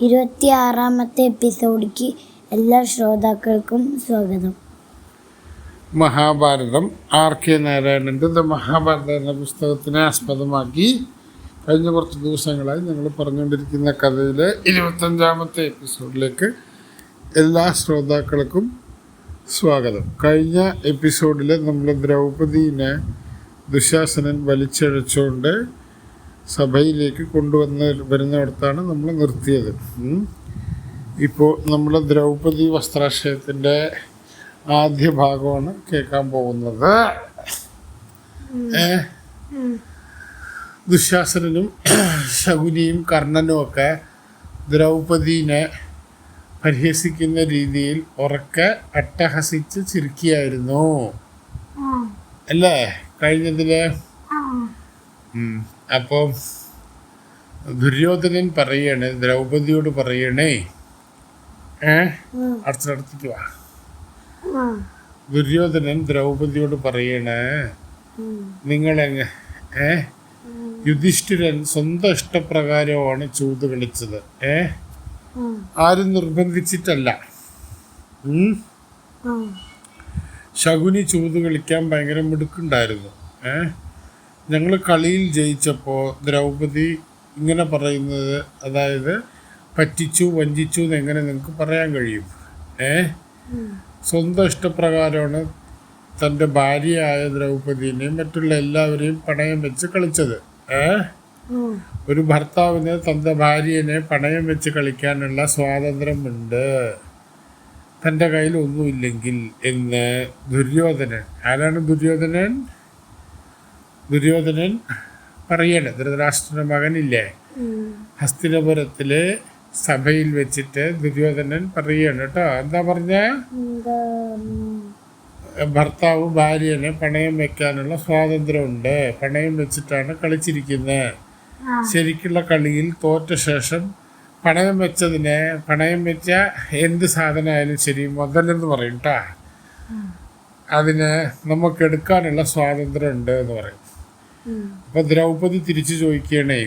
26-ാമത്തെ episodic എല്ലാ ശ്രോതാക്കൾക്കും സ്വാഗതം. മഹാഭാരതം R.K. നാരായണൻ്റെ ദ മഹാഭാരതം എന്ന പുസ്തകത്തിനെ ആസ്പദമാക്കി കഴിഞ്ഞ കുറച്ച് ദിവസങ്ങളായി ഞങ്ങൾ പറഞ്ഞുകൊണ്ടിരിക്കുന്ന കഥയിലെ 25-ാമത്തെ എപ്പിസോഡിലേക്ക് എല്ലാ ശ്രോതാക്കൾക്കും സ്വാഗതം. കഴിഞ്ഞ എപ്പിസോഡിൽ നമ്മൾ ദ്രൗപദീനെ ദുശാസനൻ വലിച്ചഴച്ചുകൊണ്ട് സഭയിലേക്ക് വരുന്നിടത്താണ് നമ്മൾ നിർത്തിയത്. ഇപ്പോൾ നമ്മൾ ദ്രൗപദി വസ്ത്രാക്ഷയത്തിൻ്റെ ആദ്യ ഭാഗമാണ് കേൾക്കാൻ പോകുന്നത്. ദുശാസനനും ശകുനിയും കർണനും ഒക്കെ ദ്രൗപദീനെ പരിഹസിക്കുന്ന രീതിയിൽ ഉറക്കെ അട്ടഹസിച്ച് ചിരിക്കുകയായിരുന്നു അല്ലേ കഴിഞ്ഞതില്. അപ്പോൾ ദുര്യോധനൻ പറയണേ, ദ്രൗപദിയോട് പറയണേ, അടുത്തടുത്തേക്ക് വാ. ദുര്യോധനൻ ദ്രൗപദിയോട് പറയണേ, യുധിഷ്ഠിരൻ സ്വന്തം ഇഷ്ടപ്രകാരമാണ് ചൂത് കളിച്ചത്, ആരും നിർബന്ധിച്ചിട്ടല്ല. ശകുനി ചൂത് കളിക്കാൻ ഭയങ്കര മിടുക്കുണ്ടായിരുന്നു. ഞങ്ങൾ കളിയിൽ ജയിച്ചപ്പോൾ ദ്രൗപദി ഇങ്ങനെ പറയുന്നത്, അതായത് പറ്റിച്ചു വഞ്ചിച്ചു എന്നെങ്ങനെ നിങ്ങൾക്ക് പറയാൻ കഴിയും? സ്വന്തം ഇഷ്ടപ്രകാരമാണ് തൻ്റെ ഭാര്യയായ ദ്രൗപദീനെയും മറ്റുള്ള എല്ലാവരെയും പണയം വെച്ച് കളിച്ചത്. ഒരു ഭർത്താവിന് തൻ്റെ ഭാര്യനെ പണയം വെച്ച് കളിക്കാനുള്ള സ്വാതന്ത്ര്യമുണ്ട് തൻ്റെ കയ്യിൽ ഒന്നുമില്ലെങ്കിൽ എന്ന് ദുര്യോധനൻ, ആരാണ് ദുര്യോധനൻ? ദുര്യോധനൻ പറയണേ, ധൃതരാഷ്ട്രന്റെ മകനില്ലേ, ഹസ്തിനപുരത്തിലെ സഭയിൽ വെച്ചിട്ട് ദുര്യോധനൻ പറയാണ് കേട്ടോ. എന്താ പറഞ്ഞ? ഭർത്താവ് ഭാര്യനെ പണയം വെക്കാനുള്ള സ്വാതന്ത്ര്യമുണ്ട്, പണയം വെച്ചിട്ടാണ് കളിച്ചിരിക്കുന്നത്. ശരിക്കുള്ള കളിയിൽ തോറ്റ ശേഷം പണയം വെച്ച എന്ത് സാധനമായാലും ശരി മുതലെന്ന് പറയും കേട്ടോ, അതിന് നമുക്ക് എടുക്കാനുള്ള സ്വാതന്ത്ര്യം ഉണ്ട് എന്ന് പറയും. അപ്പൊ ദ്രൗപദി തിരിച്ചു ചോദിക്കണേ,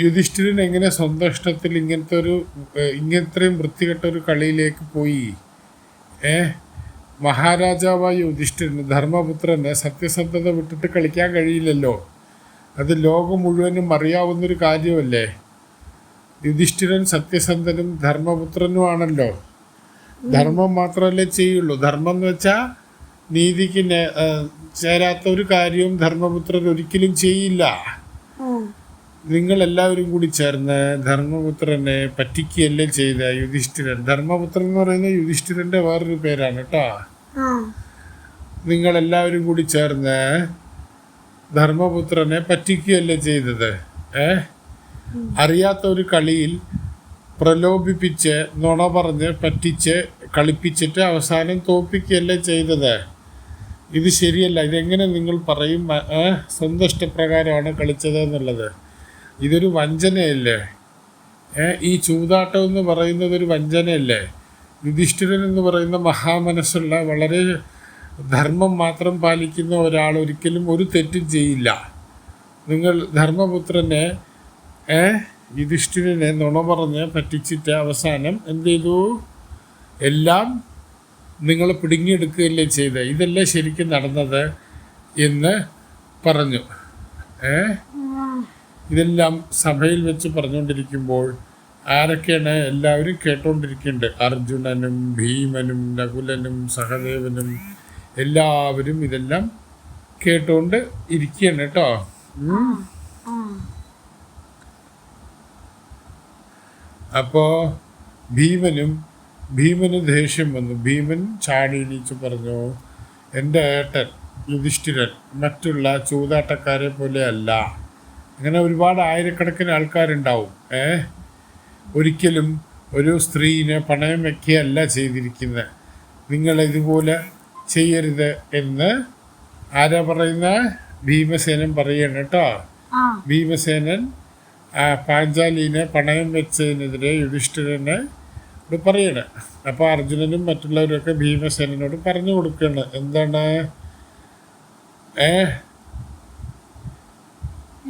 യുധിഷ്ഠിരൻ എങ്ങനെ സ്വന്തം ഇഷ്ടത്തിൽ ഇങ്ങനത്തെയും വൃത്തികെട്ട ഒരു കളിയിലേക്ക് പോയി? മഹാരാജാവായ യുധിഷ്ഠിരന്, ധർമ്മപുത്രന് സത്യസന്ധത വിട്ടിട്ട് കളിക്കാൻ കഴിയില്ലല്ലോ. അത് ലോകം മുഴുവനും അറിയാവുന്നൊരു കാര്യമല്ലേ. യുധിഷ്ഠിരൻ സത്യസന്ധനും ധർമ്മപുത്രനുമാണല്ലോ. ധർമ്മം മാത്രമല്ലേ ചെയ്യുള്ളൂ. ധർമ്മം എന്ന് വെച്ചാൽ നീതിക്ക് ചേരാത്ത ഒരു കാര്യവും ധർമ്മപുത്രൻ ഒരിക്കലും ചെയ്യില്ല. നിങ്ങളെല്ലാവരും കൂടി ചേർന്ന് ധർമ്മപുത്രനെ പറ്റിക്കുകയല്ലേ ചെയ്ത യുധിഷ്ഠിരൻ. ധർമ്മപുത്രൻ എന്ന് പറയുന്നത് യുധിഷ്ഠിരന്റെ വേറൊരു പേരാണ് കേട്ടോ. നിങ്ങളെല്ലാവരും കൂടി ചേർന്ന് ധർമ്മപുത്രനെ പറ്റിക്കുകയല്ലേ ചെയ്തത്. അറിയാത്ത ഒരു കളിയിൽ പ്രലോഭിപ്പിച്ച് നുണ പറഞ്ഞ് പറ്റിച്ച് കളിപ്പിച്ചിട്ട് അവസാനം തോൽപ്പിക്കുകയല്ലേ ചെയ്തത്. ഇത് ശരിയല്ല. ഇതെങ്ങനെ നിങ്ങൾ പറയും സ്വന്തം ഇഷ്ടപ്രകാരമാണ് കളിച്ചത് എന്നുള്ളത്? ഇതൊരു വഞ്ചനയല്ലേ. ഈ ചൂതാട്ടം എന്ന് പറയുന്നത് ഒരു വഞ്ചനയല്ലേ. യുധിഷ്ഠിരൻ എന്ന് പറയുന്ന മഹാമനസ്സുള്ള വളരെ ധർമ്മം മാത്രം പാലിക്കുന്ന ഒരാൾ ഒരിക്കലും ഒരു തെറ്റും ചെയ്യില്ല. നിങ്ങൾ ധർമ്മപുത്രനെ യുധിഷ്ഠിരനെ നുണ പറഞ്ഞ് പറ്റിച്ചിട്ട് അവസാനം എന്ത് ചെയ്തു? എല്ലാം നിങ്ങൾ പിടുങ്ങിയെടുക്കുകയല്ലേ ചെയ്തത്. ഇതല്ലേ ശരിക്കും നടന്നത് എന്ന് പറഞ്ഞു. ഇതെല്ലാം സഭയിൽ വെച്ച് പറഞ്ഞുകൊണ്ടിരിക്കുമ്പോൾ ആരൊക്കെയാണ്? എല്ലാവരും കേട്ടോണ്ടിരിക്കുന്നുണ്ട്. അർജുനനും ഭീമനും നകുലനും സഹദേവനും എല്ലാവരും ഇതെല്ലാം കേട്ടോണ്ട് ഇരിക്കുകയാണ് കേട്ടോ. അപ്പോൾ ഭീമന് ദേഷ്യം വന്നു. ഭീമൻ ചാടിയിടിച്ച് പറഞ്ഞു, എൻ്റെ ഏട്ടൻ യുധിഷ്ഠിരൻ മറ്റുള്ള ചൂതാട്ടക്കാരെ പോലെ അല്ല. അങ്ങനെ ഒരുപാട് ആയിരക്കണക്കിന് ആൾക്കാരുണ്ടാവും. ഒരിക്കലും ഒരു സ്ത്രീനെ പണയം വയ്ക്കുകയല്ല ചെയ്തിരിക്കുന്നത്. നിങ്ങളിതുപോലെ ചെയ്യരുത് എന്ന് ആരാ പറയുന്ന? ഭീമസേനൻ പറയണം കേട്ടോ. ഭീമസേനൻ പാഞ്ചാലിനെ പണയം വെച്ചതിനെതിരെ യുധിഷ്ഠിരനെ പറയണേ. അപ്പോൾ അർജുനനും മറ്റുള്ളവരൊക്കെ ഭീമസേനോട് പറഞ്ഞു കൊടുക്കുകയാണ്. എന്താണ്?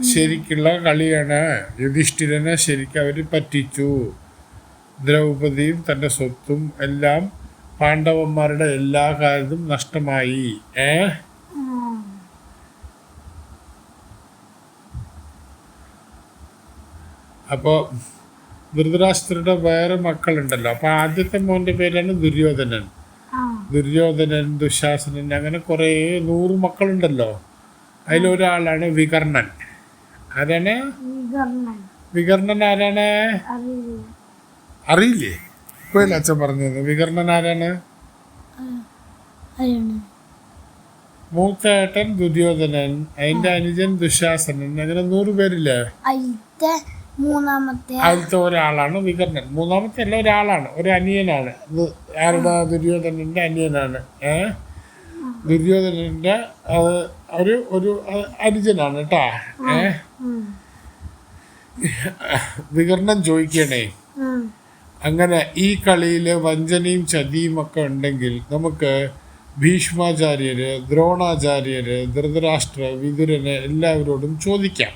ശരിക്കുള്ള കളിയാണ്. യുധിഷ്ഠിരനെ ശരിക്കും അവർ പറ്റിച്ചു. ദ്രൗപദിയും തൻ്റെ സ്വത്തും എല്ലാം പാണ്ഡവന്മാരുടെ എല്ലാ കാര്യവും നഷ്ടമായി. അപ്പോൾ ധൃതരാഷ്ട്രയുടെ വേറെ മക്കളുണ്ടല്ലോ. അപ്പോൾ ആദ്യത്തെ മോൻ്റെ പേരാണ് ദുര്യോധനൻ. ദുര്യോധനൻ, ദുശാസനൻ, അങ്ങനെ കുറേ 100 മക്കളുണ്ടല്ലോ. അതിലൊരാളാണ് വികർണൻ. ആരാണ് വികർണൻ? ആരാണ് അറിയില്ലേ? ഇപ്പോഴല്ലേ അച്ഛൻ പറഞ്ഞത്? വികർണൻ ആരാണ്? മൂത്തേട്ടൻ ദുര്യോധനൻ, അതിന്റെ അനുജൻ ദുശാസനൻ, അങ്ങനെ 100 പേരില്ലേ? അതിലത്തെ ഒരാളാണ് വികർണൻ. മൂന്നാമത്തെ അല്ല, ഒരാളാണ്, ഒരു അനിയനാണ്. ആരുടെ? ദുര്യോധനന്റെ അനിയനാണ്. ദുര്യോധനന്റെ ഒരു അനുജനാണ് കേട്ടാ. വികർണൻ ചോദിക്കണേ, അങ്ങനെ ഈ കളിയിൽ വഞ്ചനയും ചതിയും ഒക്കെ ഉണ്ടെങ്കിൽ നമുക്ക് ഭീഷ്മാചാര്യര്, ദ്രോണാചാര്യര്, ധൃതരാഷ്ട്ര, വിതുരന് എല്ലാവരോടും ചോദിക്കാം.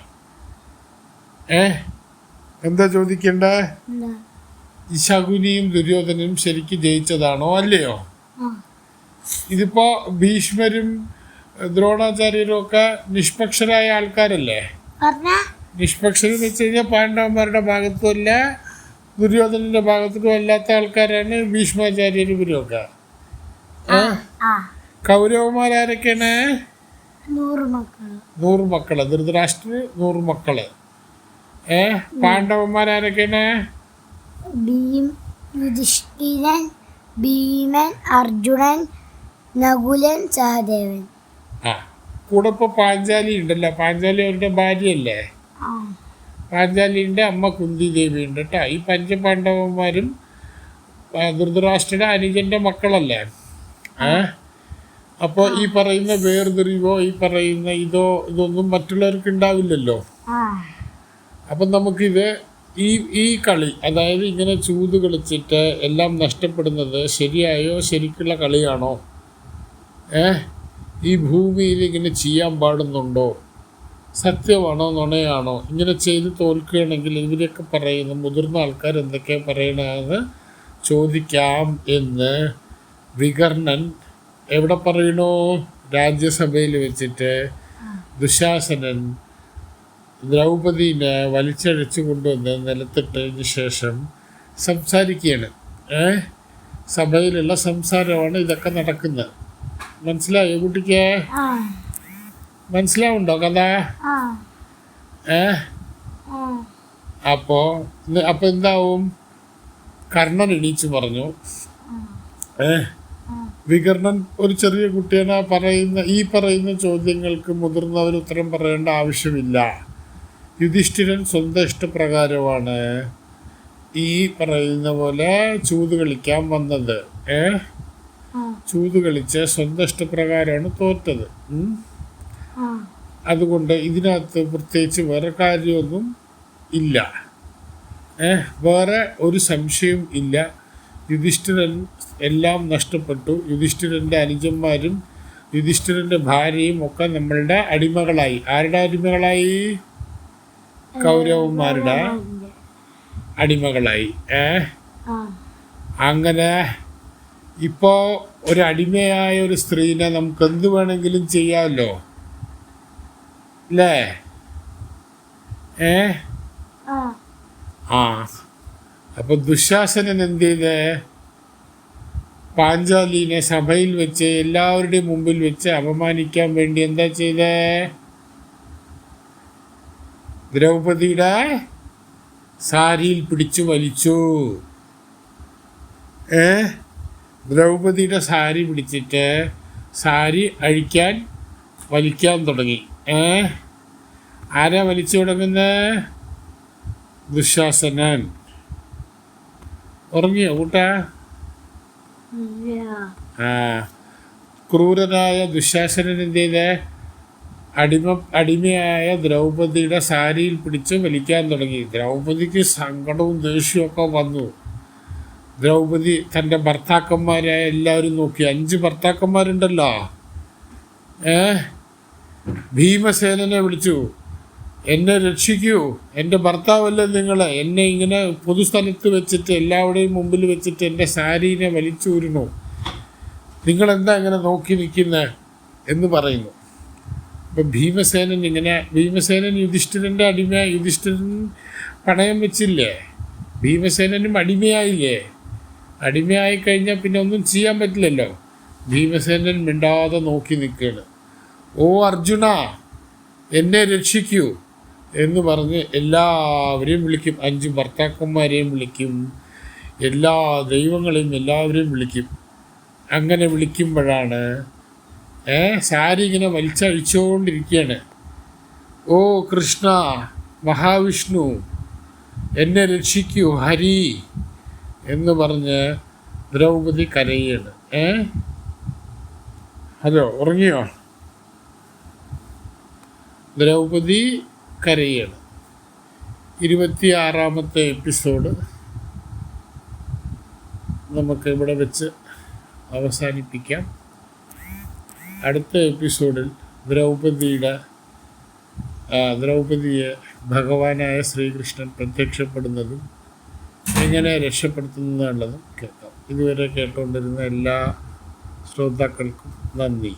എന്താ ചോദിക്കണ്ടേ? ഈ ശകുനിയും ദുര്യോധനനും ശരിക്കും ജയിച്ചതാണോ അല്ലയോ? ഇതിപ്പോ ഭീഷ്മരും ദ്രോണാചാര്യരും ഒക്കെ നിഷ്പക്ഷരായ ആൾക്കാരല്ലേ? നിഷ്പക്ഷരെന്ന് വെച്ച് കഴിഞ്ഞാൽ പാണ്ഡവന്മാരുടെ ഭാഗത്തുമല്ല ദുര്യോധനന്റെ ഭാഗത്തും അല്ലാത്ത ആൾക്കാരാണ് ഭീഷ്മാചാര്യരും ഇവരൊക്കെ. കൗരവന്മാരാരൊക്കെയാണ്? 100 മക്കള്. ധൃതരാഷ്ട്ര 100 മക്കള്. പാണ്ഡവന്മാരാരൊക്കെയാണ്? യുധിഷ്ഠിരൻ, ഭീമൻ, അർജുനൻ, നകുലൻ, സഹദേവൻ. കൂടെ ഇപ്പൊ പാഞ്ചാലി ഉണ്ടല്ലോ. പാഞ്ചാലി അവരുടെ ഭാര്യയല്ലേ? പാഞ്ചാലിന്റെ അമ്മ കുന്തി ദേവി ഉണ്ട് കേട്ടോ. ഈ പഞ്ചപാണ്ഡവന്മാരും ധൃതരാഷ്ട്രയുടെ അനുജന്റെ മക്കളല്ലേ? അപ്പോൾ ഈ പറയുന്ന വേർതിരിവോ ഈ പറയുന്ന ഇതൊന്നും മറ്റുള്ളവർക്ക് ഉണ്ടാവില്ലല്ലോ. അപ്പം നമുക്കിത് ഈ കളി, അതായത് ഇങ്ങനെ ചൂത് കളിച്ചിട്ട് എല്ലാം നഷ്ടപ്പെടുന്നത് ശരിയായോ, ശരിക്കുള്ള കളിയാണോ? ഈ ഭൂമിയിൽ ഇങ്ങനെ ചെയ്യാൻ പാടുന്നുണ്ടോ? സത്യമാണോ നുണയാണോ? ഇങ്ങനെ ചെയ്ത് തോൽക്കുകയാണെങ്കിൽ ഇവരൊക്കെ പറയുന്ന മുതിർന്ന ആൾക്കാർ എന്തൊക്കെയാണ് പറയണമെന്ന് ചോദിക്കാം എന്ന് വികർണൻ എവിടെ പറയണോ? രാജ്യസഭയിൽ വെച്ചിട്ട് ദുശാസനൻ ദ്രൗപദീനെ വലിച്ചഴിച്ചു കൊണ്ടുവന്ന് നിലത്തിട്ടതിന് ശേഷം സംസാരിക്കുകയാണ്. സഭയിലുള്ള സംസാരമാണ് ഇതൊക്കെ നടക്കുന്നത്. മനസ്സിലായോ കുട്ടിക്ക്? മനസ്സിലാവുണ്ടോ കഥ? അപ്പൊ എന്താവും? കർണൻ എണീച്ച് പറഞ്ഞു, വികർണൻ ഒരു ചെറിയ കുട്ടിയാണ്, ഈ പറയുന്ന ചോദ്യങ്ങൾക്ക് മുതിർന്നവർ ഉത്തരം പറയേണ്ട ആവശ്യമില്ല. യുധിഷ്ഠിരൻ സ്വന്തം ഇഷ്ടപ്രകാരമാണ് ഈ പറയുന്ന പോലെ ചൂത് കളിക്കാൻ വന്നത്. ചൂത് കളിച്ച് സ്വന്തം ഇഷ്ടപ്രകാരമാണ് തോറ്റത്. അതുകൊണ്ട് ഇതിനകത്ത് പ്രത്യേകിച്ച് വേറെ കാര്യമൊന്നും ഇല്ല. വേറെ ഒരു സംശയവും ഇല്ല. യുധിഷ്ഠിരൻ എല്ലാം നഷ്ടപ്പെട്ടു. യുധിഷ്ഠിരൻ്റെ അനുജന്മാരും യുധിഷ്ഠിരൻ്റെ ഭാര്യയും ഒക്കെ നമ്മളുടെ അടിമകളായി. ആരുടെ അടിമകളായി? കൗരവന്മാരുടെ അടിമകളായി. അങ്ങനെ ഇപ്പോൾ ഒരു അടിമയായ ഒരു സ്ത്രീനെ നമുക്ക് എന്ത് വേണമെങ്കിലും ചെയ്യാമല്ലോ, അല്ലേ? അപ്പൊ ദുശാസനൻ എന്ത് ചെയ്ത്? പാഞ്ചാലിനെ സഭയിൽ വെച്ച് എല്ലാവരുടെയും മുമ്പിൽ വെച്ച് അപമാനിക്കാൻ വേണ്ടി എന്താ ചെയ്തേ? ദ്രൗപദിയുടെ സാരിയിൽ പിടിച്ചു വലിച്ചു. ദ്രൗപദിയുടെ സാരി പിടിച്ചിട്ട് സാരി വലിക്കാൻ തുടങ്ങി. ആരാ വലിച്ചു തുടങ്ങുന്നത്? ദുശാസനൻ. ഉറങ്ങിയോ കൂട്ടാ? ക്രൂരനായ ദുശാസനൻ എന്ത് ചെയ്ത്? അടിമയായ ദ്രൗപദിയുടെ സാരിയിൽ പിടിച്ച് വലിക്കാൻ തുടങ്ങി. ദ്രൗപദിക്ക് സങ്കടവും ദേഷ്യവും ഒക്കെ വന്നു. ദ്രൗപദി തൻ്റെ ഭർത്താക്കന്മാരായ എല്ലാവരും നോക്കി. 5 ഭർത്താക്കന്മാരുണ്ടല്ലോ. ഭീമസേനനെ വിളിച്ചു. എന്നെ രക്ഷിക്കൂ, എൻ്റെ ഭർത്താവല്ലേ നിങ്ങൾ, എന്നെ ഇങ്ങനെ പൊതുസ്ഥലത്ത് വെച്ചിട്ട് എല്ലാവരുടെയും മുമ്പിൽ വെച്ചിട്ട് എൻ്റെ സാരീനെ വലിച്ചൂരുന്നു, നിങ്ങളെന്താ ഇങ്ങനെ നോക്കി നിൽക്കുന്നത് എന്ന് പറയുന്നു. അപ്പം ഭീമസേനൻ യുധിഷ്ഠിരൻ്റെ യുധിഷ്ഠിരൻ പണയം വെച്ചില്ലേ, ഭീമസേനനും അടിമയായില്ലേ. അടിമയായി കഴിഞ്ഞാൽ പിന്നെ ഒന്നും ചെയ്യാൻ പറ്റില്ലല്ലോ. ഭീമസേനൻ മിണ്ടാതെ നോക്കി നിൽക്കുകയാണ്. ഓ അർജുന, എന്നെ രക്ഷിക്കൂ എന്ന് പറഞ്ഞ് എല്ലാവരെയും വിളിക്കും. 5 ഭർത്താക്കന്മാരെയും വിളിക്കും, എല്ലാ ദൈവങ്ങളെയും എല്ലാവരെയും വിളിക്കും. അങ്ങനെ വിളിക്കുമ്പോഴാണ് സാരി ഇങ്ങനെ വലിച്ചഴിച്ചുകൊണ്ടിരിക്കുകയാണ്. ഓ കൃഷ്ണ, മഹാവിഷ്ണു, എന്നെ രക്ഷിക്കൂ ഹരി എന്ന് പറഞ്ഞ് ദ്രൗപദി കരയാണ്. ഹലോ, ഉറങ്ങിയോ? ദ്രൗപദി കരയാണ്. 26-ാമത്തെ എപ്പിസോഡ് നമുക്ക് ഇവിടെ വെച്ച് അവസാനിപ്പിക്കാം. അടുത്ത എപ്പിസോഡിൽ ദ്രൗപദിയെ ഭഗവാനായ ശ്രീകൃഷ്ണൻ പ്രത്യക്ഷപ്പെടുന്നതും എങ്ങനെ രക്ഷപ്പെടുത്തുന്നതുള്ളതും കേൾക്കാം. ഇതുവരെ കേട്ടുകൊണ്ടിരുന്ന എല്ലാ ശ്രോതാക്കൾക്കും നന്ദി.